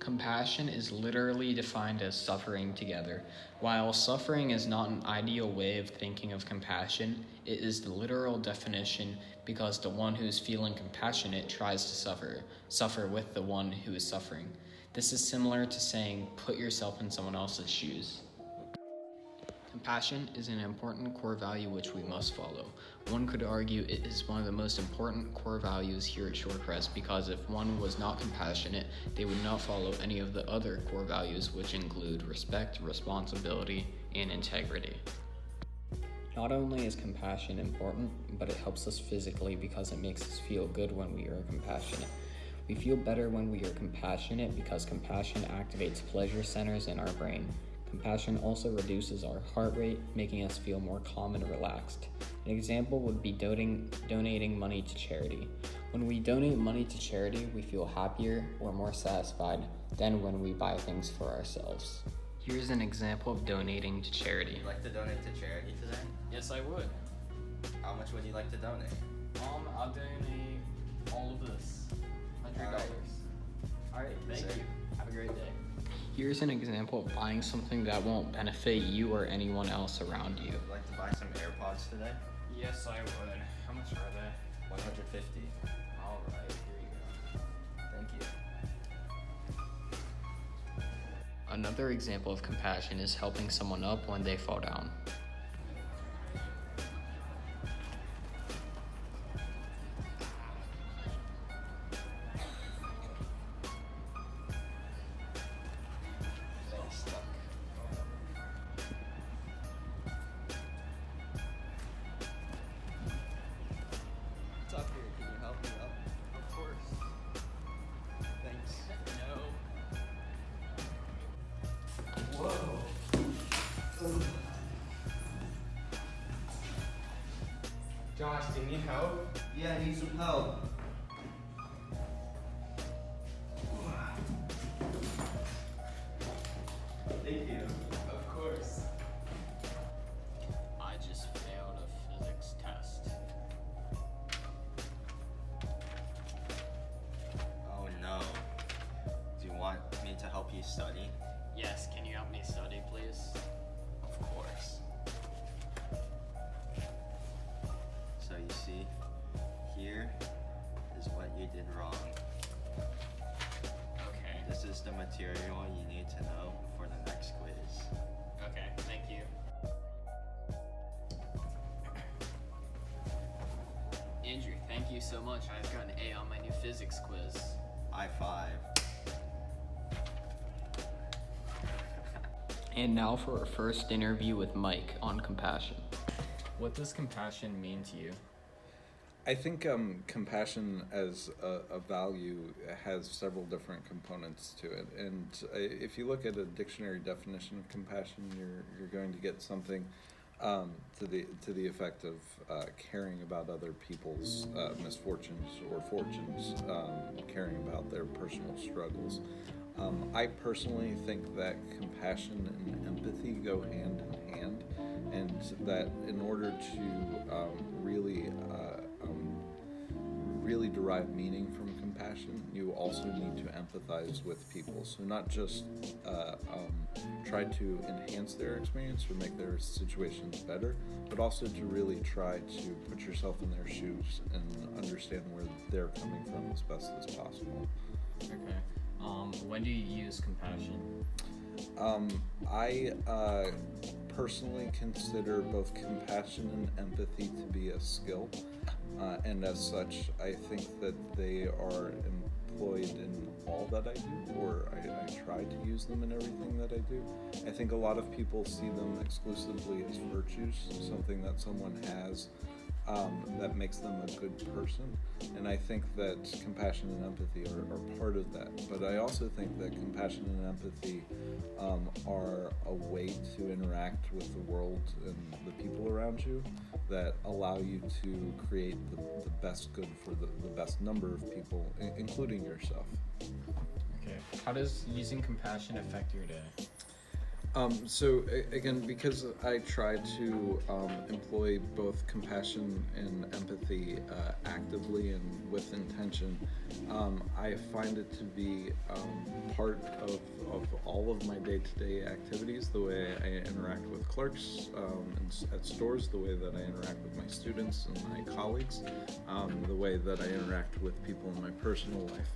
Compassion is literally defined as suffering together. While suffering is not an ideal way of thinking of compassion, it is the literal definition because the one who is feeling compassionate tries to suffer with the one who is suffering. This is similar to saying, put yourself in someone else's shoes. Compassion is an important core value which we must follow. One could argue it is one of the most important core values here at Shorecrest because if one was not compassionate, they would not follow any of the other core values which include respect, responsibility, and integrity. Not only is compassion important, but it helps us physically because it makes us feel good when we are compassionate. We feel better when we are compassionate because compassion activates pleasure centers in our brain. Compassion also reduces our heart rate, making us feel more calm and relaxed. An example would be donating money to charity. When we donate money to charity, we feel happier or more satisfied than when we buy things for ourselves. Here's an example of donating to charity. Would you like to donate to charity today? Yes, I would. How much would you like to donate? I'll donate all of this. $100. Alright, thank you. Have a great day. Here's an example of buying something that won't benefit you or anyone else around you. Would you like to buy some AirPods today? Yes, I would. How much are they? $150. Alright, here you go. Thank you. Another example of compassion is helping someone up when they fall down. Tucker, can you help me up? Of course. Thanks. No. Whoa. Josh, do you need help? Yeah, I need some help. Thank you. Of course. I just failed a physics test. Oh no. Do you want me to help you study? Yes, can you help me study, please? Of course. So you see, here is what you did wrong. Okay. This is the material you need to know for the next quiz. Okay, thank you. Andrew, thank you so much. I've got an A on my new physics quiz. High five. And now for our first interview with Mike on compassion. What does compassion mean to you? I think compassion as a value has several different components to it, and if you look at a dictionary definition of compassion, you're going to get something to the effect of caring about other people's misfortunes or fortunes, caring about their personal struggles. I personally think that compassion and empathy go hand in hand, and that in order to really derive meaning from compassion, you also need to empathize with people. So not just try to enhance their experience or make their situations better, but also to really try to put yourself in their shoes and understand where they're coming from as best as possible. Okay. When do you use compassion? I personally consider both compassion and empathy to be a skill, and as such, I think that they are employed in all that I do, or I try to use them in everything that I do. I think a lot of people see them exclusively as virtues, something that someone has that makes them a good person, and I think that compassion and empathy are part of that. But I also think that compassion and empathy are a way to interact with the world and the people around you that allow you to create the best good for the best number of people, including yourself. Okay. How does using compassion affect your day? Again, because I try to employ both compassion and empathy actively and with intention, I find it to be part of all of my day-to-day activities, the way I interact with clerks at stores, the way that I interact with my students and my colleagues, the way that I interact with people in my personal life.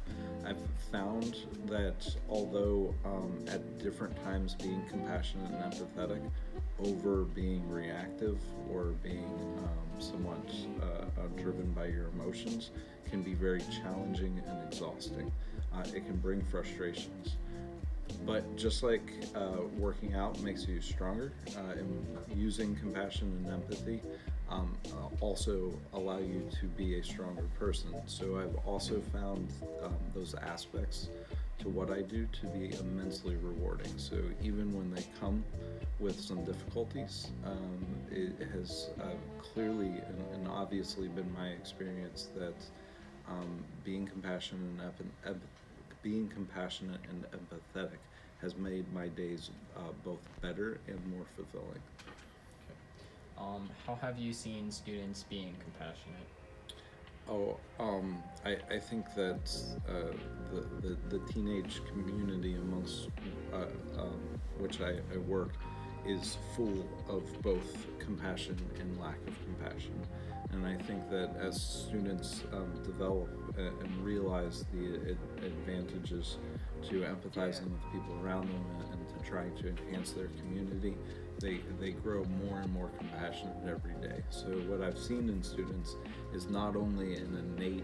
I've found that although at different times being compassionate and empathetic over being reactive or being somewhat driven by your emotions can be very challenging and exhausting. It can bring frustrations. But just like working out makes you stronger, and using compassion and empathy also allow you to be a stronger person. So I've also found those aspects to what I do to be immensely rewarding. So even when they come with some difficulties, it has clearly and obviously been my experience that being compassionate and empathetic has made my days both better and more fulfilling. How have you seen students being compassionate? I think that the teenage community amongst which I work is full of both compassion and lack of compassion. And I think that as students develop and realize the advantages to empathizing with people around them and to trying to enhance their community, they grow more and more compassionate every day. So what I've seen in students is not only an innate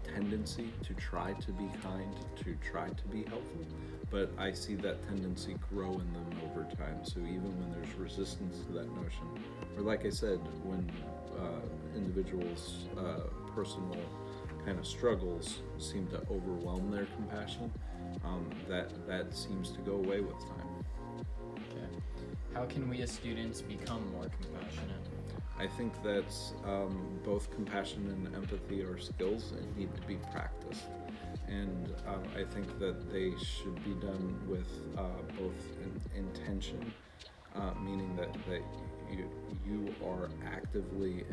tendency to try to be kind, to try to be helpful, but I see that tendency grow in them over time. So even when there's resistance to that notion, or like I said, when individuals' personal kind of struggles seem to overwhelm their compassion, that seems to go away with time. Okay. How can we as students become more compassionate? I think that both compassion and empathy are skills and need to be practiced. And I think that they should be done with both intention, meaning that you are actively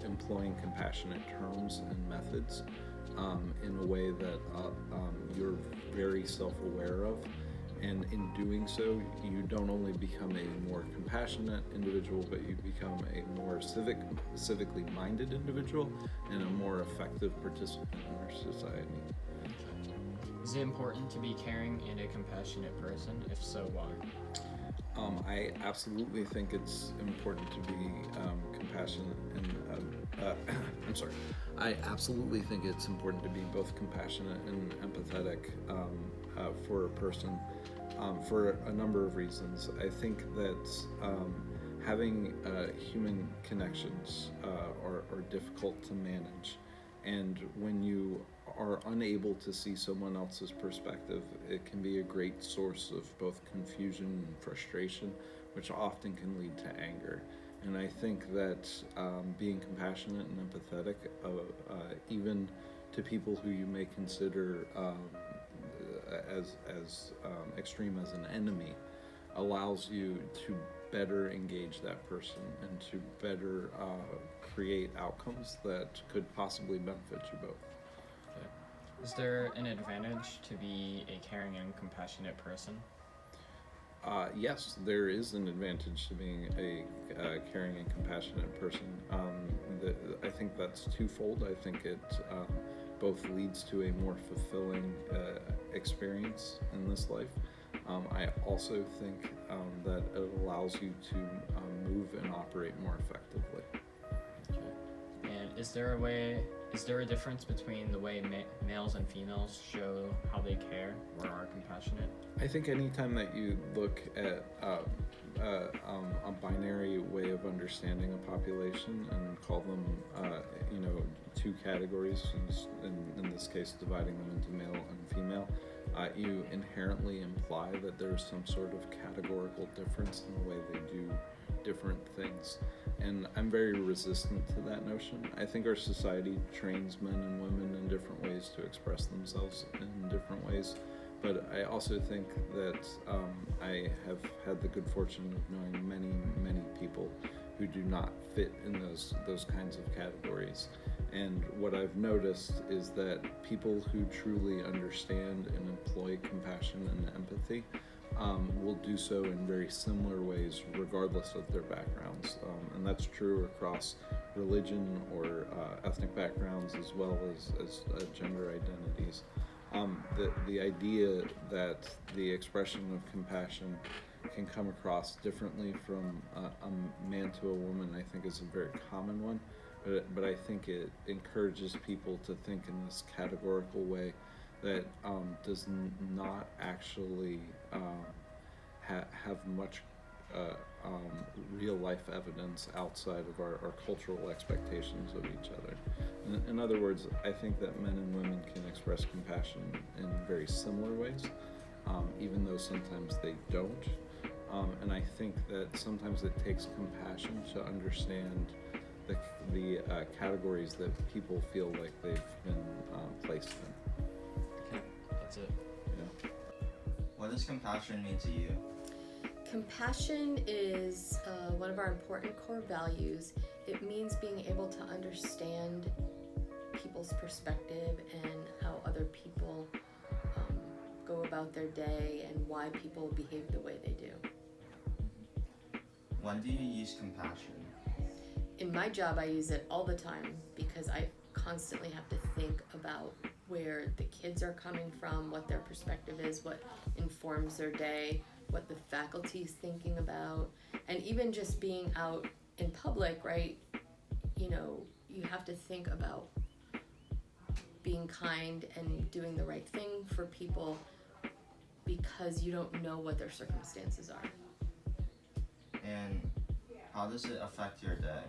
employing compassionate terms and methods in a way that you're very self-aware of. And in doing so, you don't only become a more compassionate individual, but you become a more civically minded individual and a more effective participant in our society. Is it important to be caring and a compassionate person? If so, why? I absolutely think it's important to be compassionate and I absolutely think it's important to be both compassionate and empathetic for a person for a number of reasons. I think that having human connections are difficult to manage, and when you are unable to see someone else's perspective, it can be a great source of both confusion and frustration, which often can lead to anger. And I think that being compassionate and empathetic, even to people who you may consider as extreme as an enemy, allows you to better engage that person and to better create outcomes that could possibly benefit you both. Is there an advantage to be a caring and compassionate person? Yes, there is an advantage to being a caring and compassionate person. I think that's twofold. I think it both leads to a more fulfilling experience in this life. I also think that it allows you to move and operate more effectively. Okay. And is there a difference between the way males and females show how they care or are compassionate? I think anytime that you look at a binary way of understanding a population and call them, two categories, in this case dividing them into male and female, you inherently imply that there's some sort of categorical difference in the way they do different things. And I'm very resistant to that notion. I think our society trains men and women in different ways to express themselves in different ways. But I also think that I have had the good fortune of knowing many people who do not fit in those kinds of categories. And what I've noticed is that people who truly understand and employ compassion and empathy will do so in very similar ways regardless of their backgrounds. And that's true across religion or ethnic backgrounds as well as gender identities. The idea that the expression of compassion can come across differently from a man to a woman, I think, is a very common one. But I think it encourages people to think in this categorical way that does not actually have much real life evidence outside of our cultural expectations of each other. In other words, I think that men and women can express compassion in very similar ways, even though sometimes they don't. And I think that sometimes it takes compassion to understand the categories that people feel like they've been placed in. Okay, that's it. Yeah. What does compassion mean to you? Compassion is one of our important core values. It means being able to understand people's perspective and how other people go about their day and why people behave the way they do. When do you use compassion? In my job, I use it all the time because I constantly have to think about where the kids are coming from, what their perspective is, what informs their day, what the faculty's thinking about, and even just being out in public, right? You know, you have to think about being kind and doing the right thing for people because you don't know what their circumstances are. And how does it affect your day?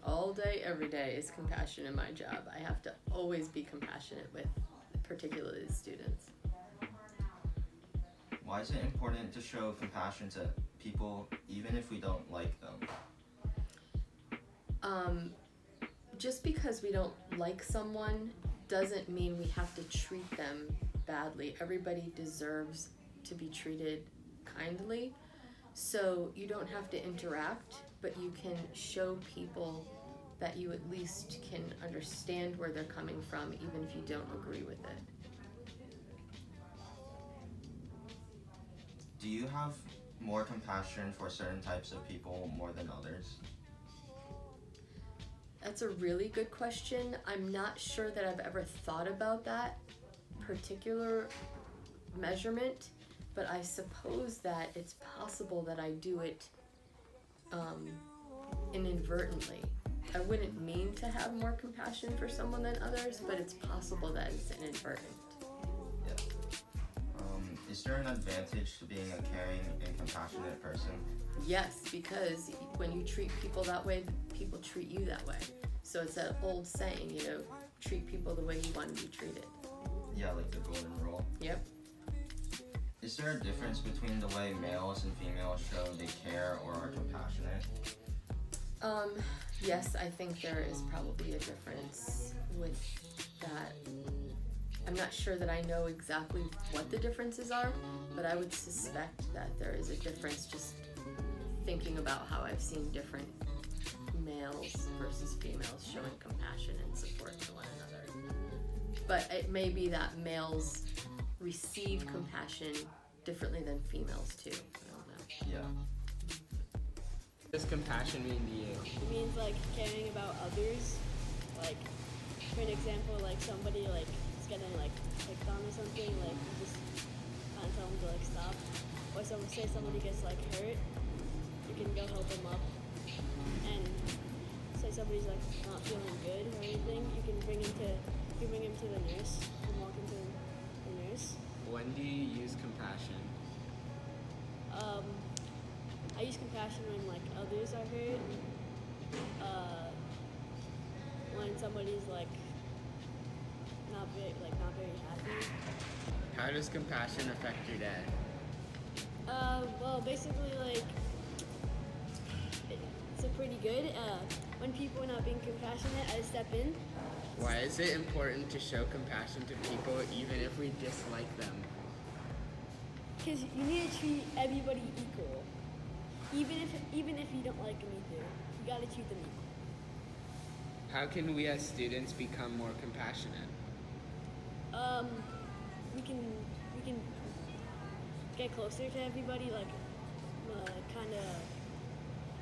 All day, every day is compassion in my job. I have to always be compassionate with particularly the students. Why is it important to show compassion to people even if we don't like them? Just because we don't like someone doesn't mean we have to treat them badly. Everybody deserves to be treated kindly. So you don't have to interact, but you can show people that you at least can understand where they're coming from, even if you don't agree with it. Do you have more compassion for certain types of people more than others? That's a really good question. I'm not sure that I've ever thought about that particular measurement, but I suppose that it's possible that I do it inadvertently. I wouldn't mean to have more compassion for someone than others, but it's possible that it's inadvertent. Yeah. Is there an advantage to being a caring and compassionate person? Yes, because when you treat people that way, people treat you that way. So it's that old saying, you know, treat people the way you want to be treated. Yeah, like the golden rule. Yep. Is there a difference between the way males and females show they care or are compassionate? Yes, I think there is probably a difference with that. I'm not sure that I know exactly what the differences are, but I would suspect that there is a difference just thinking about how I've seen different males versus females showing compassion and support to one another. But it may be that males receive compassion differently than females too. I don't know. Yeah. What does compassion mean to you? It means like caring about others. Like, for an example, like somebody like is getting like picked on or something, like you just kind of tell them to like stop. Or say somebody gets like hurt, you can go help them up. And say somebody's like not feeling good or anything, you can bring him to the nurse and walk him to the nurse. When do you use compassion? I use compassion when like others are hurt. When somebody's like not very happy. How does compassion affect your day? Well, basically like also pretty good. When people are not being compassionate, I step in. Why is it important to show compassion to people even if we dislike them? Because you need to treat everybody equal. Even if you don't like them either, you gotta treat them equal. How can we as students become more compassionate? We can get closer to everybody, like kind of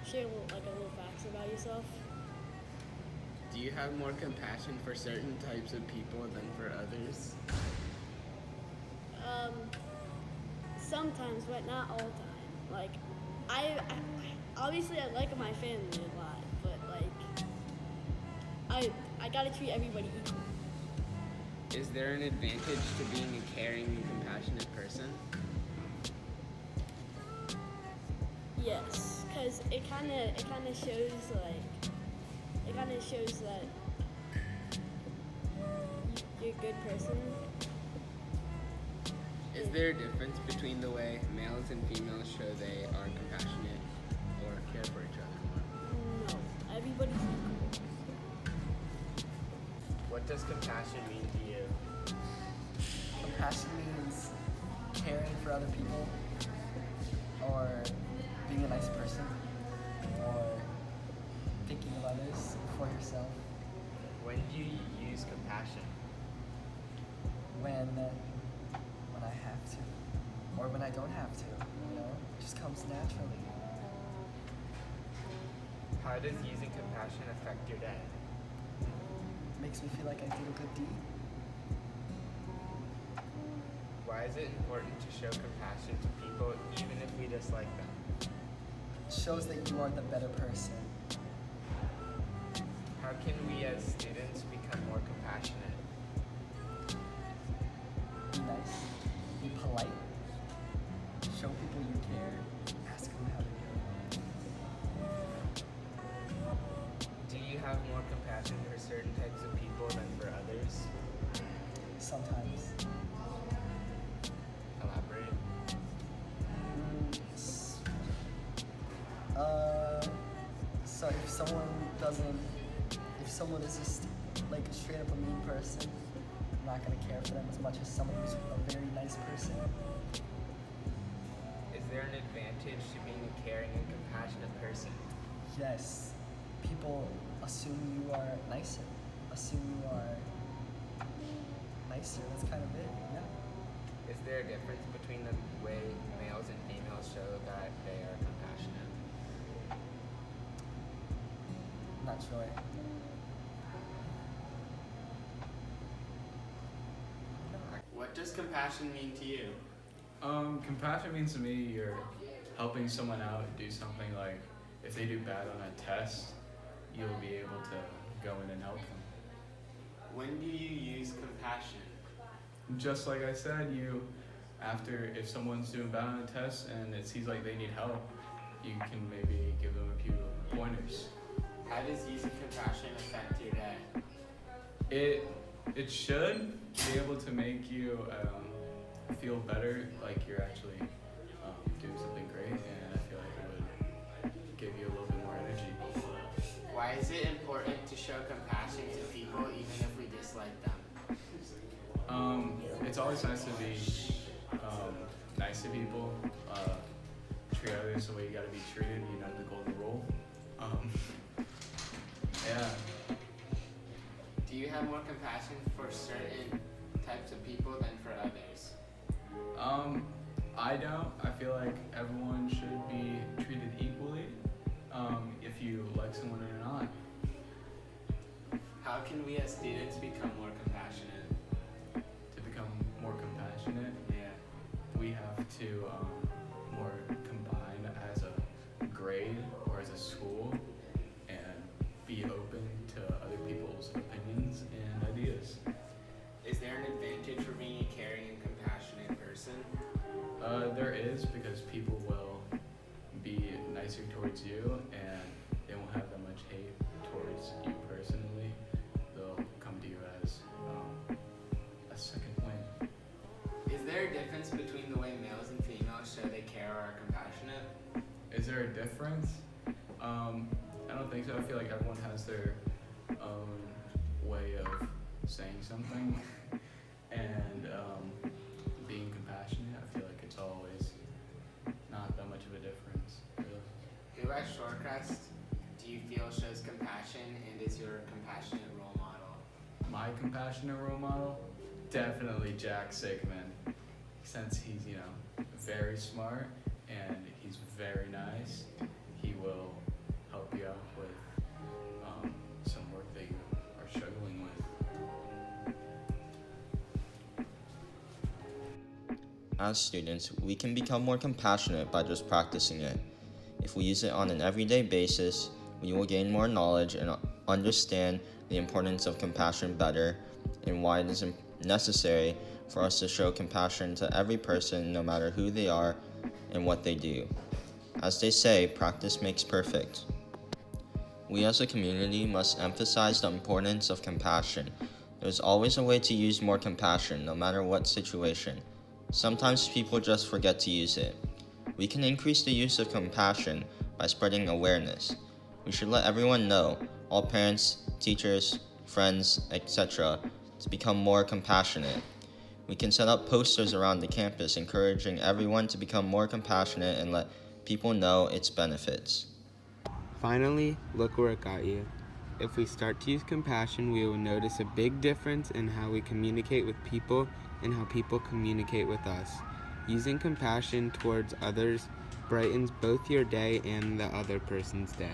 share a little facts about yourself. Do you have more compassion for certain types of people than for others? Sometimes, but not all the time. Like, I obviously I like my family a lot, but like, I gotta treat everybody equal. Is there an advantage to being a caring and compassionate person? Yes, because it kind of shows that you're a good person. Is there a difference between the way males and females show they are compassionate or care for each other? No, everybody's equal. What does compassion mean to you? Compassion means caring for other people, or being a nice person, or thinking of others before yourself. When do you use compassion? When I have to, or when I don't have to, it just comes naturally. How does using compassion affect your day? Makes me feel like I did a good deed. Why is it important to show compassion to people even if we dislike them? It shows that you are the better person. How can we as students become more compassionate? Be nice, be polite, show people you care, ask them how they're doing. Do you have more compassion for certain types of people than for others? Sometimes. Elaborate. So if someone is just like straight up a mean person, I'm not gonna care for them as much as someone who's a very nice person. Is there an advantage to being a caring and compassionate person? Yes, people assume you are nicer, assume you are nicer, that's kind of it, yeah. Is there a difference between the way males and females show that they are compassionate? Not sure. What does compassion mean to you? Compassion means to me you're helping someone out do something, like if they do bad on a test, you'll be able to go in and help them. When do you use compassion? Just like I said, if someone's doing bad on a test and it seems like they need help, you can maybe give them a few pointers. How does using compassion affect your day? It should be able to make you feel better, like you're actually doing something great, and I feel like it would give you a little bit more energy. Why is it important to show compassion to people even if we dislike them? It's always nice to be nice to people, treat others the way you gotta be treated, the golden rule. Yeah. Do you have more compassion for certain types of people than for others? I don't. I feel like everyone should be treated equally, if you like someone or not. How can we as students become more compassionate? To become more compassionate, Yeah. we have to more combine as a grade or as a school and be open to other people's opinions and ideas. Is there an advantage for being a caring and compassionate person? There is, because people will be nicer towards you and they won't have that much hate towards you personally. They'll come to you as a second win. Is there a difference between the way males and females show they care or are compassionate? Is there a difference? don't think so. I feel like everyone has their own way of saying something, and being compassionate, I feel like it's always not that much of a difference, really. Who at Shorecrest do you feel shows compassion and is your compassionate role model? My compassionate role model, definitely Jack Sigmund, since he's, very smart and he's very nice. He will help you out with some work that you are struggling with. As students, we can become more compassionate by just practicing it. If we use it on an everyday basis, we will gain more knowledge and understand the importance of compassion better and why it is necessary for us to show compassion to every person, no matter who they are and what they do. As they say, practice makes perfect. We as a community must emphasize the importance of compassion. There's always a way to use more compassion, no matter what situation. Sometimes people just forget to use it. We can increase the use of compassion by spreading awareness. We should let everyone know, all parents, teachers, friends, etc., to become more compassionate. We can set up posters around the campus encouraging everyone to become more compassionate and let people know its benefits. Finally, look where it got you. If we start to use compassion, we will notice a big difference in how we communicate with people and how people communicate with us. Using compassion towards others brightens both your day and the other person's day.